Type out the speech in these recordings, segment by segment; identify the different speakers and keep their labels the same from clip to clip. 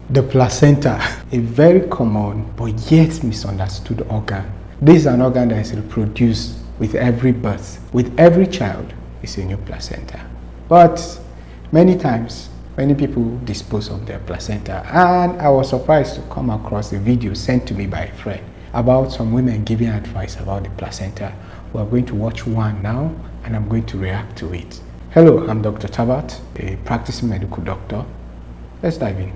Speaker 1: The placenta, a very common but yet misunderstood organ. This is an organ that is reproduced with every birth. With every child is a new placenta. But many times, many people dispose of their placenta, and I was surprised to come across a video sent to me by a friend about some women giving advice about the placenta. We are going to watch one now, and I'm going to react to it. Hello, I'm Dr. Tabat, a practicing medical doctor. Let's dive in.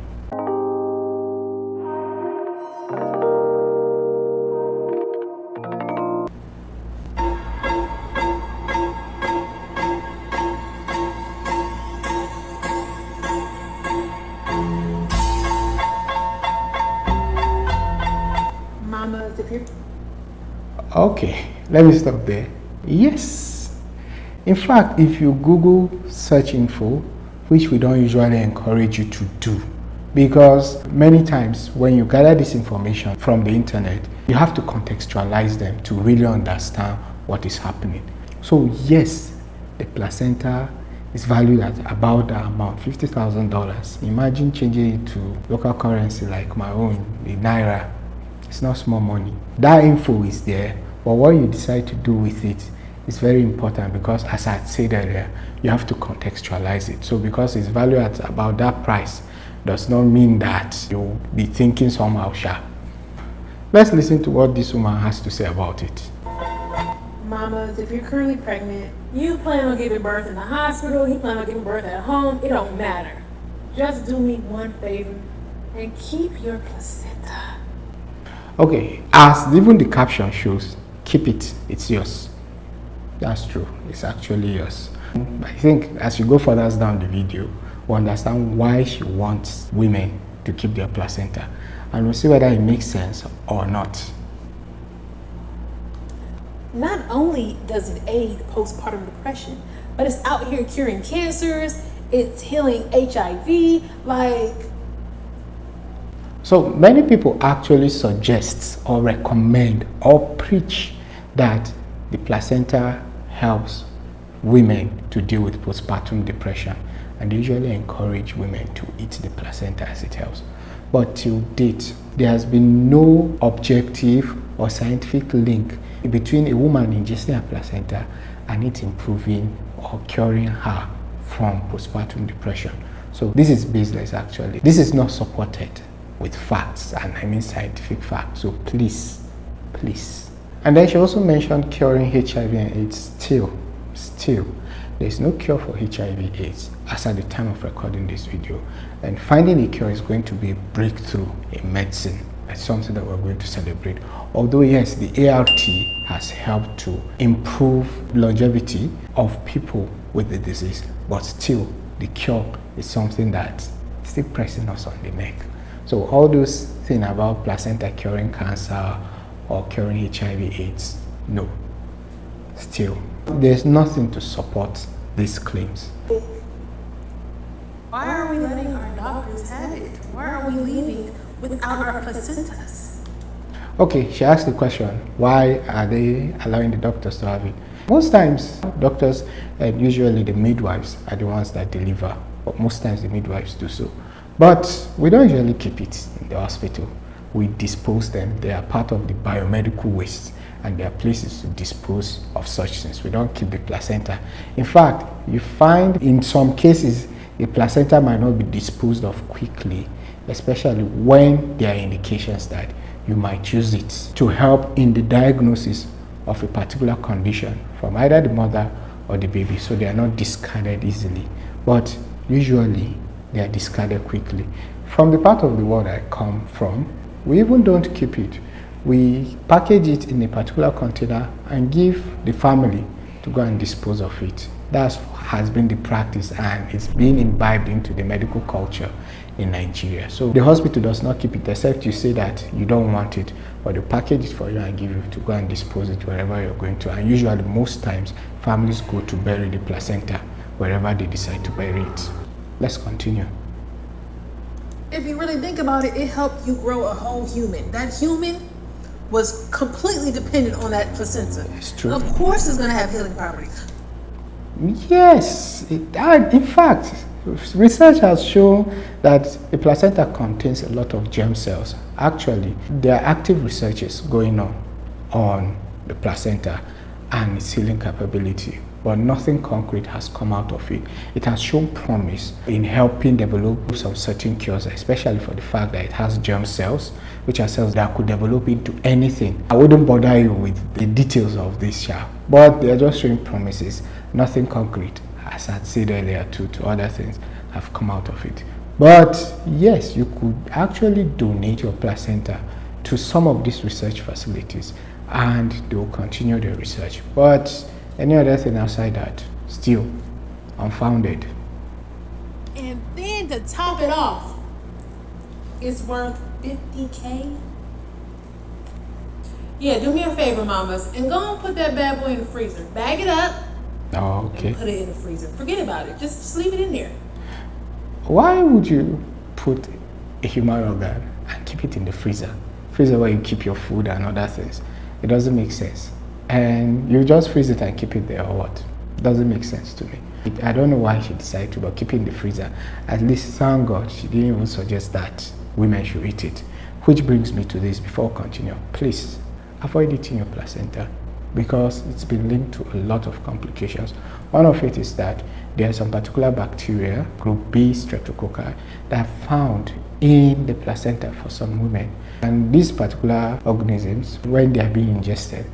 Speaker 1: Okay, let me stop there. Yes. In fact, if you Google search info, which we don't usually encourage you to do, because many times when you gather this information from the internet, you have to contextualize them to really understand what is happening. So yes, the placenta is valued at about that amount, $50,000. Imagine changing it to local currency like my own, the Naira. It's not small money. That info is there, but what you decide to do with it is very important, because as I said earlier, you have to contextualize it. So because it's valued at about that price does not mean that you'll be thinking somehow sharp. Let's listen to what this woman has to say about it.
Speaker 2: Mamas, if you're currently pregnant, you plan on giving birth in the hospital, you plan on giving birth at home, it don't matter. Just do me one favor and keep your placenta.
Speaker 1: Okay, as even the caption shows, keep it, it's yours. That's true, it's actually yours. I think as you go further down the video, we'll understand why she wants women to keep their placenta, and we'll see whether it makes sense or not.
Speaker 2: Not only does it aid postpartum depression, but it's out here curing cancers, it's healing HIV,
Speaker 1: So many people actually suggest or recommend or preach that the placenta helps women to deal with postpartum depression, and they usually encourage women to eat the placenta as it helps. But till date, there has been no objective or scientific link between a woman ingesting a placenta and it improving or curing her from postpartum depression. So this is baseless actually. This is not supported with facts, and I mean scientific facts. So please. And then she also mentioned curing HIV and AIDS. Still, there is no cure for HIV AIDS as at the time of recording this video. And finding a cure is going to be a breakthrough in medicine. It's something that we're going to celebrate. Although yes, the ART has helped to improve longevity of people with the disease, but still the cure is something that's still pressing us on the neck. So all those things about placenta curing cancer or curing HIV AIDS, no. Still, there's nothing to support these claims.
Speaker 2: why are we letting our doctors have it? Why are we leaving without our placentas?
Speaker 1: Okay, she asked the question, why are they allowing the doctors to have it? Most times, doctors and usually the midwives are the ones that deliver, but most times the midwives do so. But we don't usually keep it in the hospital. We dispose them. They are part of the biomedical waste, and there are places to dispose of such things. We don't keep the placenta. In fact, you find in some cases the placenta might not be disposed of quickly, especially when there are indications that you might use it to help in the diagnosis of a particular condition from either the mother or the baby, so they are not discarded easily. But usually they are discarded quickly. From the part of the world I come from, we even don't keep it. We package it in a particular container and give the family to go and dispose of it. That has been the practice, and it's been imbibed into the medical culture in Nigeria. So the hospital does not keep it, except you say that you don't want it, but they package it for you and give you to go and dispose it wherever you're going to. And usually, most times, families go to bury the placenta wherever they decide to bury it. Let's continue.
Speaker 2: If you really think about it, it helped you grow a whole human. That human was completely dependent on that placenta.
Speaker 1: It's true.
Speaker 2: Of course it's going to have healing properties.
Speaker 1: Yes, in fact, Research has shown that the placenta contains a lot of germ cells. Actually, there are active researches going on the placenta and its healing capability, but nothing concrete has come out of it. It has shown promise in helping develop some certain cures, especially for the fact that it has germ cells, which are cells that could develop into anything. I wouldn't bother you with the details of this chart, but they are just showing promises. Nothing concrete, as I said earlier, to other things have come out of it. But yes, you could actually donate your placenta to some of these research facilities and they will continue the research. But any other thing outside that, still unfounded.
Speaker 2: And then to top it off, it's worth $50K. Yeah, do me a favor, mamas, and go and put that bad boy in the freezer. Bag it up.
Speaker 1: Oh, okay.
Speaker 2: And put it in the freezer. Forget about it. Just leave it in there.
Speaker 1: Why would you put a human organ and keep it in the freezer? Freezer where you keep your food and other things. It doesn't make sense. And you just freeze it and keep it there or what? It doesn't make sense to me. I don't know why she decided to, but keep it in the freezer. At least, thank God, she didn't even suggest that women should eat it. Which brings me to this before I continue. Please, avoid eating your placenta because it's been linked to a lot of complications. One of it is that there are some particular bacteria, group B streptococci, that are found in the placenta for some women. And these particular organisms, when they are being ingested,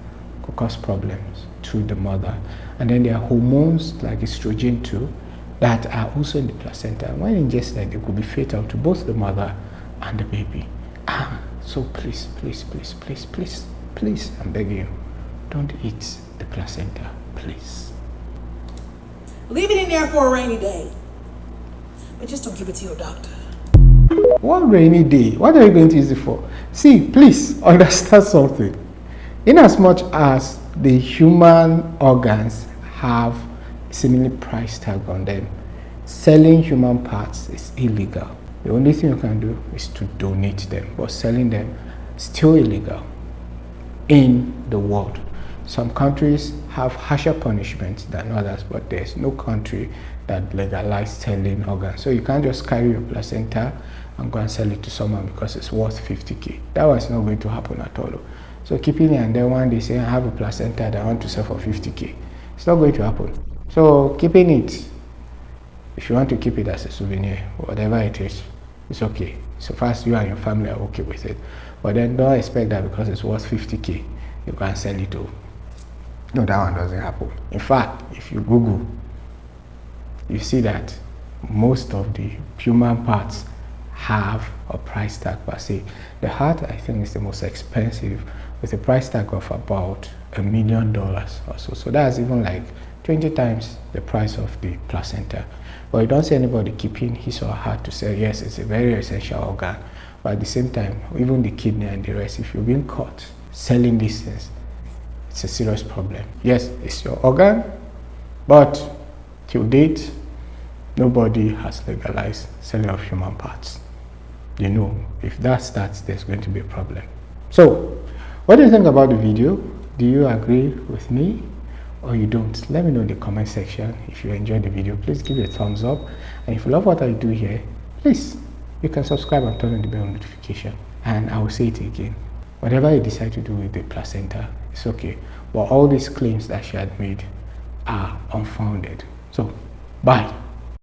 Speaker 1: could cause problems to the mother. And then there are hormones like estrogen too that are also in the placenta. When ingested, they could be fatal to both the mother and the baby. So please, please, please, please, please, please, I'm begging you, don't eat the placenta, please.
Speaker 2: Leave it in there for a rainy day. But just don't give it to your doctor.
Speaker 1: What rainy day? What are you going to use it for? See, please understand something. In as much as the human organs have seemingly price tag on them, selling human parts is illegal. The only thing you can do is to donate them, but selling them is still illegal in the world. Some countries have harsher punishments than others, but there's no country that legalized selling organs. So you can't just carry your placenta and go and sell it to someone because it's worth 50K. That was not going to happen at all. So keeping it and then one day say I have a placenta that I want to sell for 50K. It's not going to happen. So keeping it, if you want to keep it as a souvenir, whatever it is, it's okay. So far as you and your family are okay with it. But then don't expect that because it's worth 50K, you can sell it to. No, that one doesn't happen. In fact, if you Google, you see that most of the human parts have a price tag per se. The heart, I think, is the most expensive with a price tag of about $1 million or so. So that's even like 20 times the price of the placenta. But you don't see anybody keeping his or her heart to say, yes, it's a very essential organ. But at the same time, even the kidney and the rest, if you've been caught selling these things, it's a serious problem. Yes, it's your organ, but till date, nobody has legalized selling of human parts. You know, if that starts, there's going to be a problem. So, what do you think about the video? Do you agree with me or you don't? Let me know in the comment section. If you enjoyed the video, please give it a thumbs up. And if you love what I do here, please, you can subscribe and turn on the bell notification. And I will say it again. Whatever you decide to do with the placenta, it's okay. But all these claims that she had made are unfounded. So, bye.